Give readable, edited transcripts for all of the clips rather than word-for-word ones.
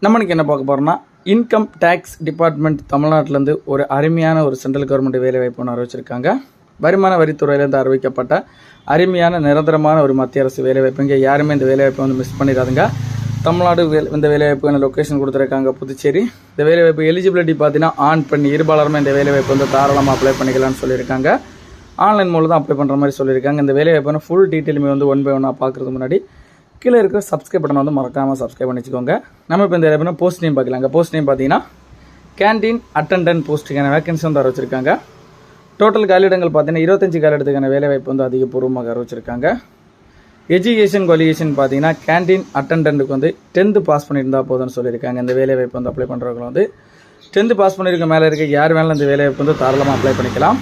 நம்மளுக்கு என்ன பார்க்க போகிறோம்னா, இன்கம் டேக்ஸ் டிபார்ட்மெண்ட் தமிழ்நாட்டிலேருந்து ஒரு அருமையான ஒரு சென்ட்ரல் கவர்மெண்ட் வேலைவாய்ப்பு ஒன்று அறிவிச்சிருக்காங்க. வருமான வரித்துறையிலேருந்து அறிவிக்கப்பட்ட அருமையான நிரந்தரமான ஒரு மத்திய அரசு வேலைவாய்ப்பு. இங்கே யாருமே இந்த வேலைவாய்ப்பை மிஸ் பண்ணிடாதுங்க. தமிழ்நாடு இந்த வேலைவாய்ப்புக்கான லொக்கேஷன் கொடுத்துருக்காங்க புதுச்சேரி. இந்த வேலைவாய்ப்பு எலிஜிபிலிட்டி பார்த்தீங்கன்னா ஆண் பெண் இருபாலருமே இந்த வேலைவாய்ப்பு தாராளமாக அப்ளை பண்ணிக்கலாம்னு சொல்லியிருக்காங்க. ஆன்லைன் மூலம் தான் அப்ளை பண்ணுற மாதிரி சொல்லியிருக்காங்க. இந்த வேலைவாய்ப்பான ஃபுல் டீட்டெயிலுமே ஒன் பை ஒன்னாக பார்க்குறதுக்கு முன்னாடி கீழே இருக்கிற சப்ஸ்கிரைப் பட்டன் மறக்காமல் சப்ஸ்கிரைப் பண்ணி வச்சுக்கோங்க. நம்ம இப்போ இந்த வேலைவாய்ப்பு போஸ்ட் நேம் பார்க்கலாங்க. போஸ்ட் நேம் பார்த்தீங்கன்னா கேண்டீன் அட்டெண்டன்ட் போஸ்ட்டுக்கான வேகன்சி அறிவிச்சிருக்காங்க. டோட்டல் காலியிடங்கள் பார்த்தீங்கன்னா 25 காலியிடத்துக்கான வேலைவாய்ப்பு அதிகபூர்வமாக அறிவிச்சிருக்காங்க. எஜுகேஷன் குவாலிஃபிகேஷன் பார்த்தீங்கன்னா கேண்டீன் அட்டெண்டன்ட்டுக்கு 10th பாஸ் பண்ணியிருந்தால் போதும்னு சொல்லியிருக்காங்க. இந்த வேலைவாய்ப்பு அப்ளை பண்ணுறவங்க 10th பாஸ் பண்ணியிருக்க மேலே இருக்க யார் வேணாலும் இந்த வேலைவாய்ப்பு தாராளமாக அப்ளை பண்ணிக்கலாம்.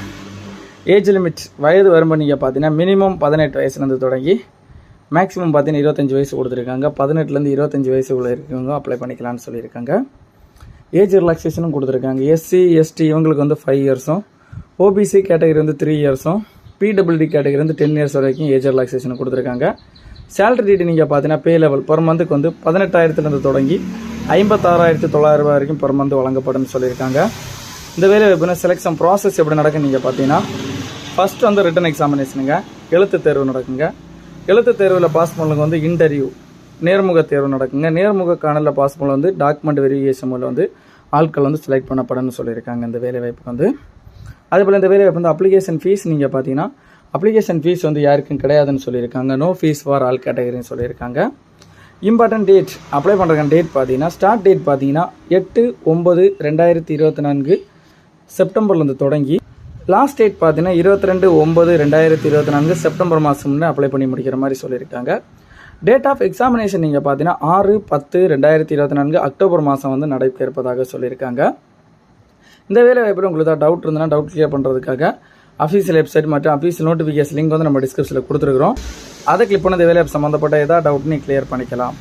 ஏஜ் லிமிட் வயது வரம்பு நீங்கள் பார்த்தீங்கன்னா மினிமம் 18 வயசுலேருந்து தொடங்கி மேக்ஸிமம் பார்த்தீங்கன்னா 25 வயசு கொடுத்துருக்காங்க. 18லேருந்து 25 வயசுக்குள்ளே இருக்கவங்க அப்ளை பண்ணிக்கலாம்னு சொல்லியிருக்காங்க. ஏஜ் ரிலாக்ஸேஷனும் கொடுத்துருக்காங்க. எஸ்சி எஸ்டி இவங்களுக்கு 5 இயர்ஸும், ஓபிசி கேட்டகரி 3 இயர்ஸும், பிடபிள்யூடி கேட்டகரி 10 இயர்ஸ் வரைக்கும் ஏஜ் ரிலாக்ஸேஷன் கொடுத்துருக்காங்க. சேலரி டீட்டு நீங்கள் பார்த்தீங்கன்னா பே லெவல் பர் மந்த்துக்கு 18,000லேருந்து தொடங்கி 56,900 ரூபாய் வரைக்கும் பர் மந்த் வழங்கப்படும் சொல்லியிருக்காங்க. இந்த வேலைவாய்ப்புனா செலெக்ஷன் ப்ராசஸ் எப்படி நடக்கும் நீங்கள் பார்த்தீங்கன்னா ஃபஸ்ட்டு ரிட்டன் எக்ஸாமினேஷனுங்க, எழுத்து தேர்வு நடக்குங்க. எழுத்து தேர்வில் பாஸ் பண்ணவங்க இன்டர்வியூ நேர்முக தேர்வு நடக்குங்க. நேர்முக காணலில் பாஸ் பண்ண டாக்குமெண்ட் வெரிஃபிகேஷன் மூலம் ஆட்கள் செலக்ட் பண்ணப்படணும்னு சொல்லியிருக்காங்க. இந்த வேலைவாய்ப்பு அதேபோல் இந்த வேலைவாய்ப்பு அப்ளிகேஷன் ஃபீஸ் நீங்கள் பார்த்தீங்கன்னா அப்ளிகேஷன் ஃபீஸ் யாருக்கும் கிடையாதுன்னு சொல்லியிருக்காங்க. நோ ஃபீஸ் ஃபார் ஆல் கேட்டகரின்னு சொல்லியிருக்காங்க. இம்பார்ட்டன்ட் டேட் அப்ளை பண்ணுறதுக்கான டேட் பார்த்தீங்கன்னா ஸ்டார்ட் டேட் பார்த்தீங்கன்னா 8/9/2024 செப்டம்பர்லேருந்து தொடங்கி லாஸ்ட் டேட் பார்த்தீங்கன்னா 22/9/2024 செப்டம்பர் மாதம் அப்ளை பண்ணி முடிக்கிற மாதிரி சொல்லியிருக்காங்க. டேட் ஆஃப் எக்ஸாமினேஷன் நீங்கள் பார்த்தீங்கன்னா 6/10/2024 அக்டோபர் மாதம் நடைபெற இருப்பதாக சொல்லியிருக்காங்க. இந்த வேலை வாய்ப்பில் உங்களுக்கு ஏதாவது டவுட் இருந்ததுன்னா டவுட் கிளியர் பண்ணுறதுக்காக அஃபீஷியல் வெப்சைட் மற்றும் அஃபீஷியல் நோட்டிஃபிகேஷன் லிங்க் நம்ம டிஸ்கிரிப்ஷனில் கொடுத்துருக்குறோம். அதை கிளிக் பண்ண இந்த வேலை சம்மந்தப்பட்ட ஏதாவது டவுட் நீ கிளியர் பண்ணிக்கலாம்.